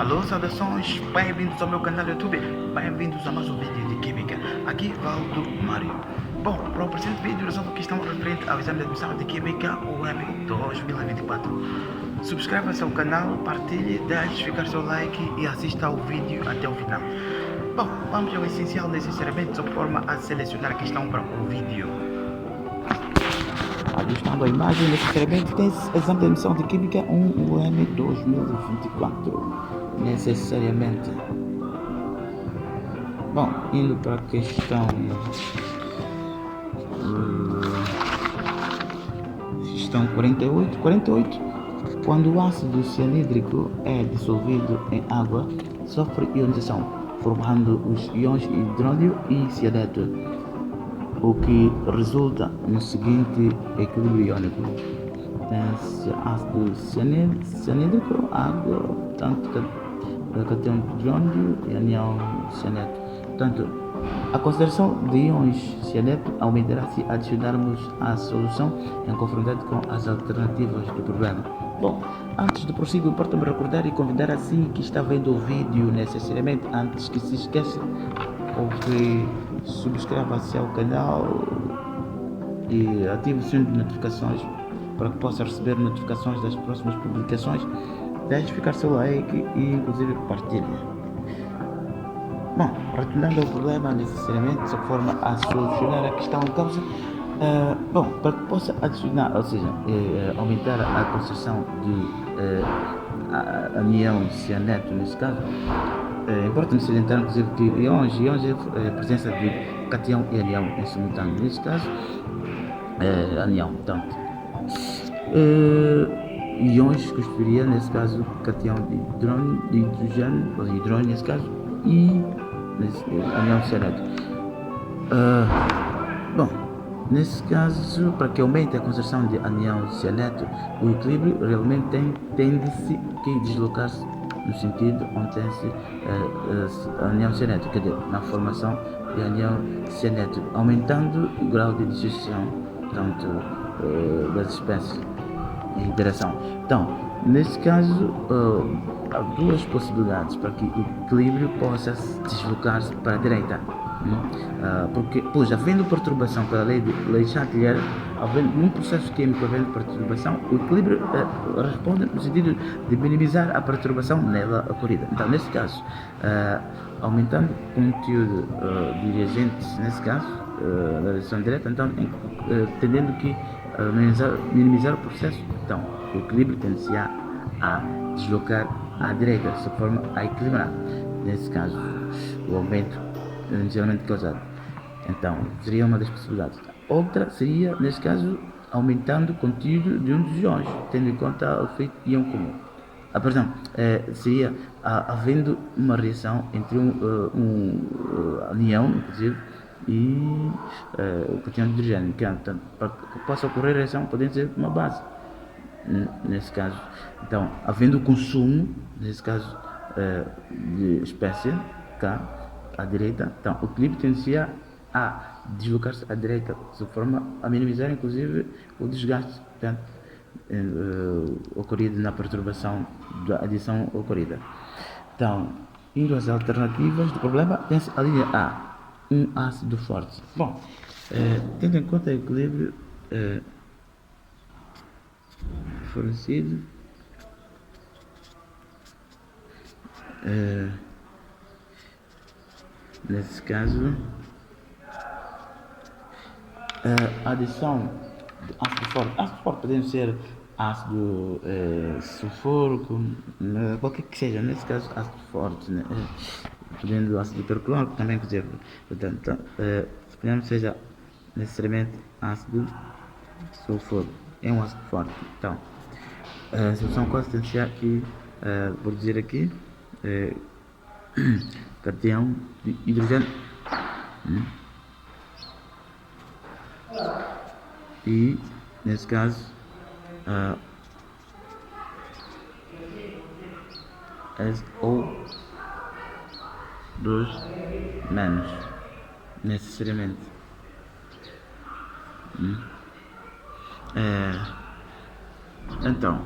Alô, saudações, bem-vindos ao meu canal do YouTube, bem-vindos a mais um vídeo de Química. Aqui Valdo Mário. Bom, para o presente vídeo resolvo a questão referente ao exame de admissão de Química UEM 2024. Subscreva-se ao canal, partilhe, deixe ficar seu like e assista ao vídeo até o final. Bom, vamos ao essencial necessariamente, sob forma a selecionar a questão para o vídeo. Ajustando a imagem, necessariamente tem exame de admissão de Química 1 UEM 2024. Necessariamente. Bom, indo para a questão. Questão 48. Quando o ácido cianídrico é dissolvido em água, sofre ionização, formando os íons hidrônio e cianeto, o que resulta no seguinte equilíbrio iônico. Tem-se ácido cianídrico, água, tanto cátion de hidrônio e anião cianeto. Portanto, a concentração de íons cianeto aumentará se adicionarmos a solução em conformidade com as alternativas do problema. Bom, antes de prosseguir, importa-me recordar e convidar assim que está vendo o vídeo necessariamente, antes que se esqueça, ou que subscreva-se ao canal e ative o sininho de notificações para que possa receber notificações das próximas publicações. Deixe ficar seu like e inclusive partilhe. Bom, retornando ao problema necessariamente, de forma a solucionar a questão em causa, bom, para que possa adicionar, ou seja, aumentar a concentração de anião cianeto nesse caso, é importante salientar inclusive que íons é a presença de cátion e anião em simultâneo. Nesse caso, anião, portanto, íons constituiria nesse caso cátion de hidrogênio, ou hidrônio nesse caso, e anião cianeto. Bom, nesse caso, para que aumente a concentração de anião cianeto, o equilíbrio realmente tende-se que deslocar-se no sentido onde tem-se anião cianeto, quer dizer, na formação de anião cianeto, aumentando o grau de dissociação, tanto das espécies em interação. Então, nesse caso, há duas possibilidades para que o equilíbrio possa deslocar-se para a direita. Porque, pois, havendo perturbação pela lei de Chatelier, num processo químico havendo perturbação, o equilíbrio responde no sentido de minimizar a perturbação nela ocorrida. Então, nesse caso, aumentando o conteúdo de reagentes, nesse caso, na direção direta, então, tendendo que minimizar o processo, então, o equilíbrio tende-se a deslocar à direita, de forma a equilibrar, nesse caso, o aumento inicialmente causado. Então, seria uma das possibilidades. Outra seria, nesse caso, aumentando o conteúdo de um dos íons, tendo em conta o efeito íon comum. Por exemplo, seria havendo uma reação entre um anião, inclusive, e o cátion de hidrogênio, que, portanto, para que possa ocorrer a reação, pode ser uma base, nesse caso. Então, havendo o consumo, nesse caso, de espécie K, à direita, então o equilíbrio tendencia a deslocar-se à direita, de forma a minimizar inclusive o desgaste, portanto, ocorrido na perturbação da adição ocorrida. Então, indo às alternativas do problema, tem-se a linha A, um ácido forte. Bom, tendo em conta o equilíbrio fornecido, nesse caso, a adição de ácido forte podem ser ácido sulfúrico, qualquer que seja, nesse caso ácido forte, né? Podendo ácido perclórico também, quer dizer, portanto, suponhamos que seja necessariamente ácido sulfúrico, é um ácido forte. Então, a solução quase tendencia aqui, vou dizer aqui, cátion de hidrogênio e, nesse caso, SO2 menos, necessariamente. Então,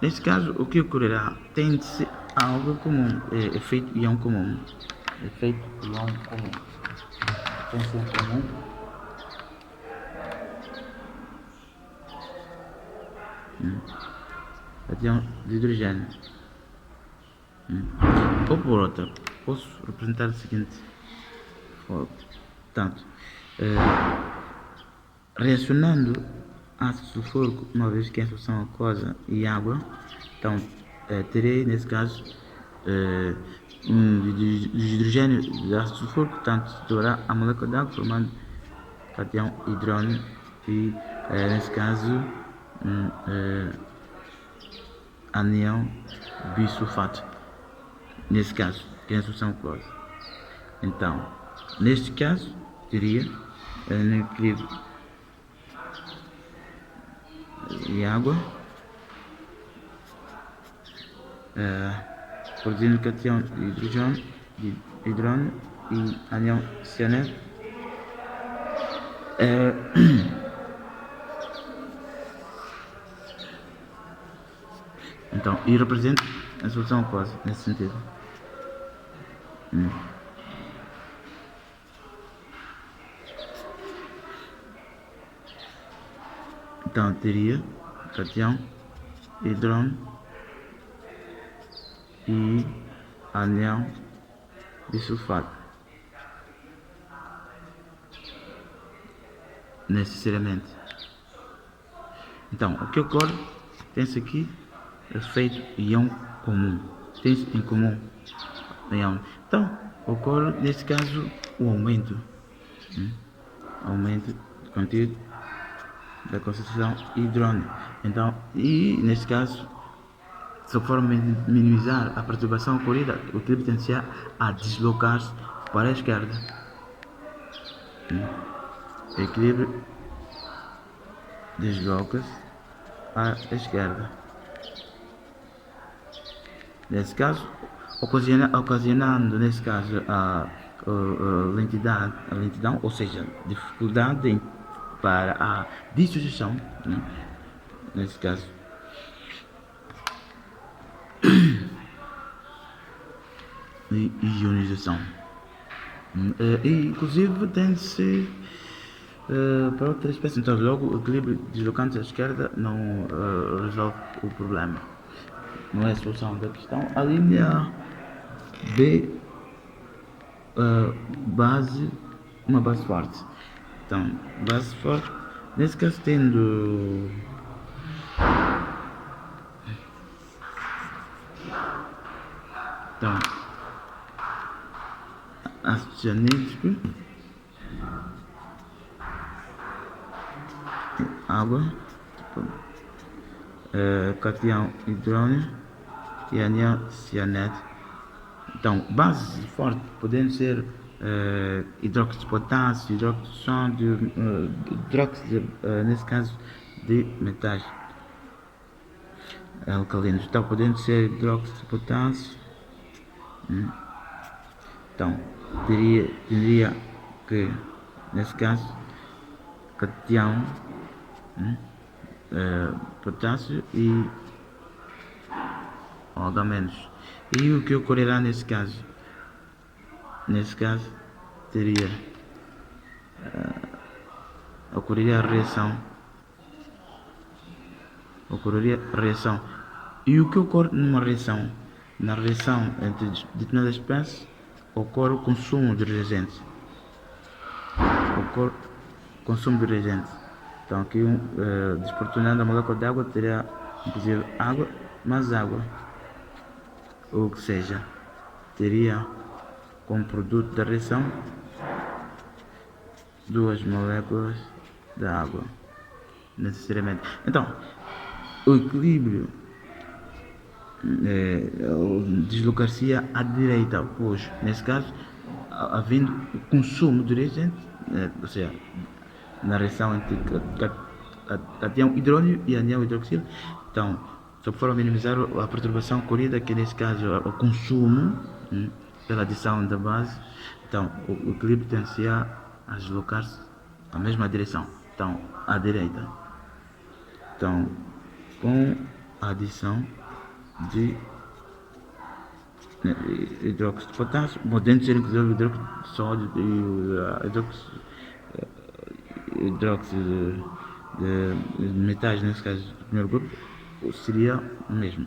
nesse caso, o que ocorrerá? Tende-se algo comum, é efeito ião comum. Efeito ião comum. Tensão comum. Cação de hidrogênio. Ou por outra, posso representar o seguinte. Portanto, reacionando ácido sulfúrico, uma vez que a solução aquosa e água, então terei nesse caso de hidrogênio de ácido sulfúrico, portanto se dourar a molécula de água formando cação hidrônio e nesse caso anião bisulfato, nesse caso que é a solução aquosa. Então neste caso teria no equilíbrio e água produzindo cação de hidrônio e anião cianeto. Então, e representa a solução aquosa nesse sentido. Então teria cação hidrônio e anião bisulfato necessariamente. Então o que ocorre, tem-se aqui efeito ião comum, tem-se em comum ião. Então ocorre neste caso o aumento do conteúdo da concentração de hidrônio. Então, e neste caso, se for minimizar a perturbação ocorrida, o equilíbrio tende a deslocar-se para a esquerda. O equilíbrio desloca-se para a esquerda. Nesse caso, ocasionando nesse caso a lentidão, ou seja, dificuldade para a dissociação, nesse caso. E ionização. E inclusive tem-se para outra espécie. Então logo o equilíbrio deslocante à esquerda não resolve o problema. Não é a solução da questão. A linha B, uma base forte. Então, base forte, nesse caso tendo então ácido cianídrico, água, cação hidrônio e anião cianeto. Então, bases fortes podendo ser hidróxido de potássio, hidróxido de sódio, hidróxido, nesse caso, de metais alcalinos. Então, podendo ser hidróxido de potássio. Então, teria que, nesse caso, cação potássio e H-. E o que ocorrerá nesse caso? Nesse caso, ocorreria a reação. E o que ocorre numa reação? Na reação entre determinadas espécies, ocorre o consumo de reagentes. Então aqui desprotonando a molécula de água terá inclusive água mais água, ou que seja, teria como produto da reação duas moléculas de água necessariamente. Então o equilíbrio deslocar-se à direita, pois nesse caso havendo o consumo de reagente, ou seja, na reação entre cação hidrônio e anião hidroxilo. Então, só for minimizar a perturbação ocorrida, que nesse caso é o consumo pela adição da base, então o equilíbrio tende a deslocar-se na mesma direção, então à direita. Então, com a adição de hidróxido de potássio, podendo ser inclusive hidróxido de sódio e hidróxido de metais, nesse caso do primeiro grupo, seria o mesmo.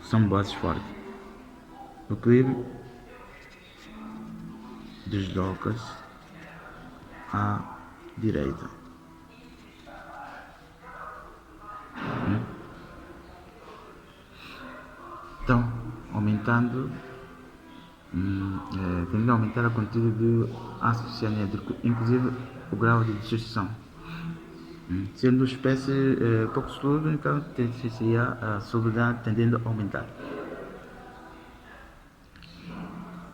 São bases fortes. O equilíbrio desloca-se à direita. Então, aumentando, tendendo a aumentar a quantidade de ácido cianídrico, inclusive o grau de dissociação. Sendo espécie pouco soludo, então seria a solubilidade tendendo a aumentar.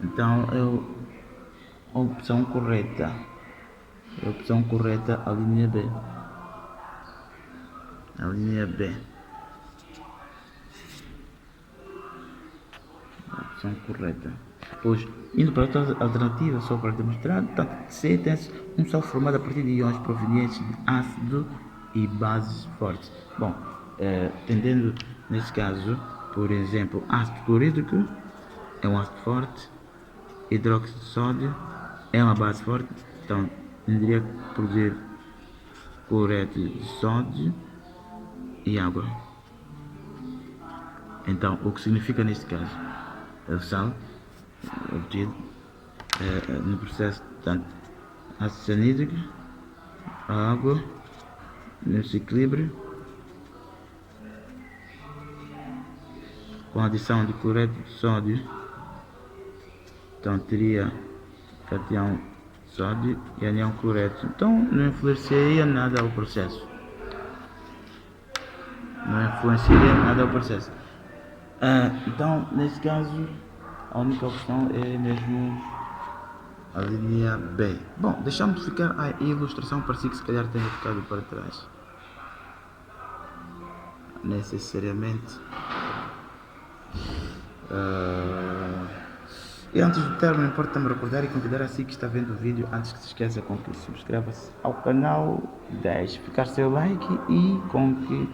Então, a opção correta, a linha B. A linha B. A opção correta. Pois, indo para outra alternativa, só para demonstrar, tanto C tem um sal formado a partir de íons provenientes de ácido e bases fortes. Bom, tendendo nesse caso, por exemplo, ácido clorídrico é um ácido forte, hidróxido de sódio é uma base forte, então tenderia a produzir cloreto de sódio e água. Então, o que significa neste caso? O sal obtido no processo, tanto ácido cianídrico, a água, nesse equilíbrio, com a adição de cloreto de sódio, então teria cationo de sódio e anião cloreto. Então não influenciaria nada ao processo. Então, nesse caso, a única opção é mesmo a linha B. Bom, deixamos ficar a ilustração, parecia que se calhar tenha ficado para trás. Necessariamente. E antes do término, importa-me recordar e convidar a si que está vendo o vídeo, antes que se esqueça, com que subscreva-se ao canal, deixe ficar seu like e com que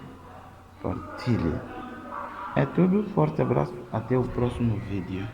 partilhe. É tudo, forte abraço, até o próximo vídeo.